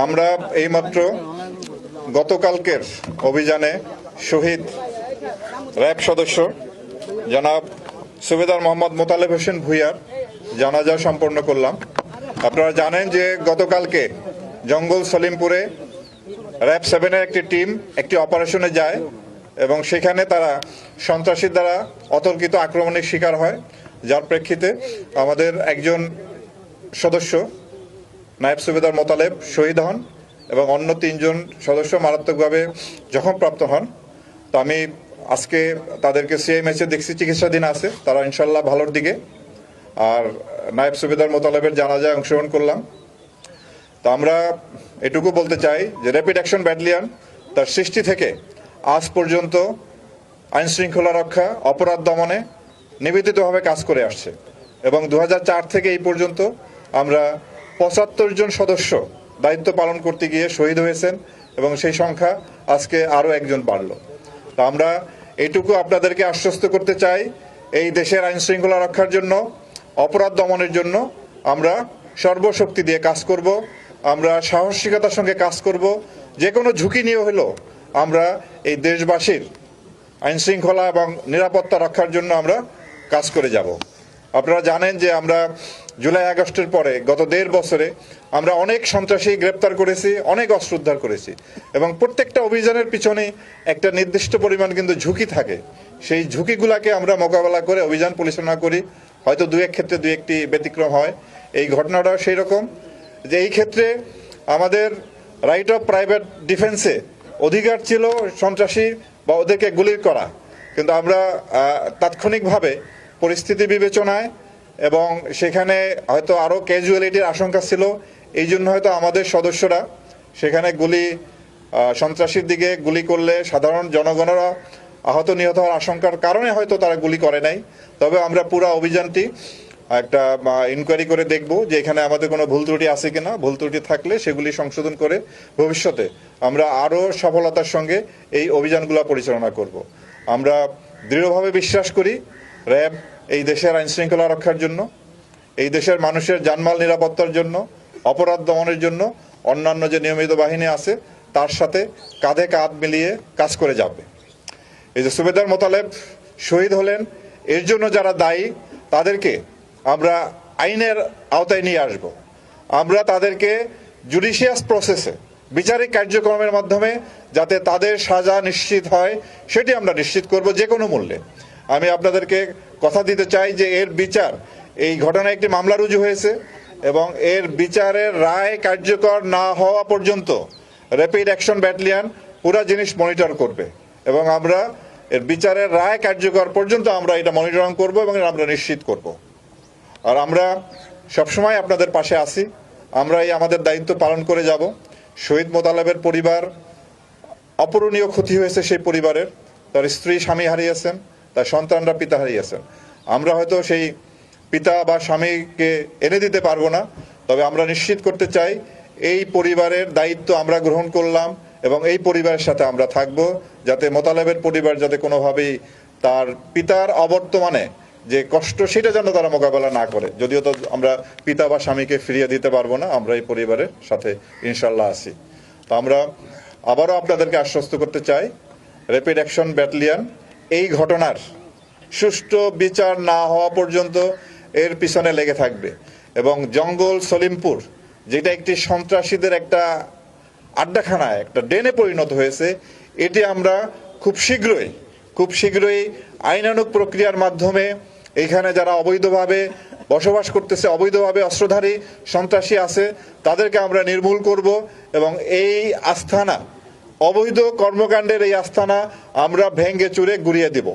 আমরা এইমাত্র গতকালকের অভিযানে শহীদ র্যাব সদস্য জনাব সুবেদার মোহাম্মদ মোতালেব হোসেন ভূঁইয়ার জানাজা সম্পন্ন করলাম। আপনারা জানেন যে গতকালকে জঙ্গল সলিমপুরে র্যাব 7-এর একটি টিম একটি অপারেশনে যায় এবং সেখানে তারা সন্ত্রাসীর দ্বারা অতর্কিত আক্রমণের শিকার হয়, যার প্রেক্ষিতে আমাদের একজন সদস্য নায়েব সুবেদার মোতালেব শহীদ হন এবং অন্য 3 জন সদস্য মারাত্মকভাবে জখমপ্রাপ্ত হন। তো আমি আজকে তাদেরকে সিএমএইচে দেখছি, চিকিৎসাধীন আছে, তারা ইনশাল্লাহ ভালোর দিকে। আর নায়েব সুবেদার মোতালেবের জানাজায় অংশগ্রহণ করলাম। তো আমরা এটুকু বলতে চাই যে র্যাপিড অ্যাকশন ব্যাটালিয়ন তার সৃষ্টি থেকে আজ পর্যন্ত আইন শৃঙ্খলা রক্ষা, অপরাধ দমনে নিবেদিতভাবে কাজ করে আসছে এবং 2004 থেকে এই পর্যন্ত আমরা 75 জন সদস্য দায়িত্ব পালন করতে গিয়ে শহীদ হয়েছেন এবং সেই সংখ্যা আজকে আরও একজন বাড়ল। তা আমরা এইটুকু আপনাদেরকে আশ্বস্ত করতে চাই, এই দেশের আইন শৃঙ্খলা রক্ষার জন্য, অপরাধ দমনের জন্য আমরা সর্বশক্তি দিয়ে কাজ করব, আমরা সাহসিকতার সঙ্গে কাজ করব। যে কোনো ঝুঁকি নিয়ে হলেও আমরা এই দেশবাসীর আইন শৃঙ্খলা এবং নিরাপত্তা রক্ষার জন্য আমরা কাজ করে যাব। আপনারা জানেন যে আমরা জুলাই আগস্টের পরে গত 1.5 বছরে আমরা অনেক সন্ত্রাসী গ্রেপ্তার করেছি, অনেক অস্ত্র উদ্ধার করেছি এবং প্রত্যেকটা অভিযানের পিছনে একটা নির্দিষ্ট পরিমাণ কিন্তু ঝুঁকি থাকে। সেই ঝুঁকিগুলাকে আমরা মোকাবেলা করে অভিযান পরিচালনা করি। হয়তো 2-1 ক্ষেত্রে 2-1টি ব্যতিক্রম হয়। এই ঘটনাটাও সেই রকম যে এই ক্ষেত্রে আমাদের রাইট অফ প্রাইভেট ডিফেন্সে অধিকার ছিল সন্ত্রাসী বা ওদেরকে গুলি করা, কিন্তু আমরা তাৎক্ষণিকভাবে পরিস্থিতি বিবেচনায় এবং সেখানে হয়তো আরও ক্যাজুয়ালিটির আশঙ্কা ছিল, এই জন্য হয়তো আমাদের সদস্যরা সেখানে সন্ত্রাসীর দিকে গুলি করলে সাধারণ জনগণরা আহত নিহত হওয়ার আশঙ্কার কারণে হয়তো তারা গুলি করে নাই। তবে আমরা পুরো অভিযানটি একটা ইনকোয়ারি করে দেখব যে এখানে আমাদের কোনো ভুল ত্রুটি আছে কিনা। ভুল ত্রুটি থাকলে সেগুলি সংশোধন করে ভবিষ্যতে আমরা আরও সফলতার সঙ্গে এই অভিযানগুলো পরিচালনা করব। আমরা দৃঢ়ভাবে বিশ্বাস করি র্যাব এই দেশের আইন শৃঙ্খলা রক্ষার জন্য, এই দেশের মানুষের জানমাল নিরাপত্তার জন্য, অপরাধ দমনের জন্য অন্যান্য যে নিয়মিত বাহিনী আছে তার সাথে কাঁধে কাঁধ মিলিয়ে কাজ করে যাবে। এই যে সুবেদার মোতালেব শহীদ হলেন, এর জন্য যারা দায়ী তাদেরকে আমরা আইনের আওতায় নিয়ে আসব। আমরা তাদেরকে জুডিশিয়াস প্রসেসে, বিচারিক কার্যক্রমের মাধ্যমে যাতে তাদের সাজা নিশ্চিত হয় সেটি আমরা নিশ্চিত করব যে কোনো মূল্যে। আমি আপনাদেরকে কথা দিতে চাই যে এর বিচার, এই ঘটনায় একটি মামলা রুজু হয়েছে এবং এর বিচারের রায় কার্যকর না হওয়া পর্যন্ত র্যাপিড অ্যাকশন ব্যাটালিয়ন পুরা জিনিস মনিটর করবে এবং আমরা এর বিচারের রায় কার্যকর পর্যন্ত আমরা এটা মনিটরিং করব এবং আমরা নিশ্চিত করব। আর আমরা সবসময় আপনাদের পাশে আছি, আমরা এই আমাদের দায়িত্ব পালন করে যাব। শহীদ মোতালেবের পরিবার, অপূরণীয় ক্ষতি হয়েছে সেই পরিবারের, তার স্ত্রী স্বামী হারিয়েছেন, তার সন্তানরা পিতা হারিয়েছেন। আমরা হয়তো সেই পিতা বা স্বামীকে এনে দিতে পারবো না, তবে আমরা নিশ্চিত করতে চাই এই পরিবারের দায়িত্ব আমরা গ্রহণ করলাম এবং এই পরিবারের সাথে আমরা থাকব, যাতে মোতালেবের পরিবার যাতে কোনোভাবেই তার পিতার অবর্তমানে যে কষ্ট সেটা যেন তারা মোকাবেলা না করে। যদিও তো আমরা পিতা বা স্বামীকে ফিরিয়ে দিতে পারবো না, আমরা এই পরিবারের সাথে ইনশাল্লাহ আছি। তো আমরা আবারও আপনাদেরকে আশ্বস্ত করতে চাই র্যাপিড অ্যাকশন ব্যাটালিয়ন এই ঘটনার সুষ্ঠু বিচার না হওয়া পর্যন্ত এর পিছনে লেগে থাকবে এবং জঙ্গল সলিমপুর যেটা একটি সন্ত্রাসীদের একটা আড্ডাখানায়, একটা ডেনে পরিণত হয়েছে, এটি আমরা খুব শীঘ্রই আইনানুগ প্রক্রিয়ার মাধ্যমে এখানে যারা অবৈধভাবে বসবাস করতেছে, অবৈধভাবে অস্ত্রধারী সন্ত্রাসী আছে, তাদেরকে আমরা নির্মূল করব এবং এই আস্তানা, অবৈধ কর্মকাণ্ডের এই আস্তানা আমরা ভেঙে চুরে গুড়িয়ে দেব।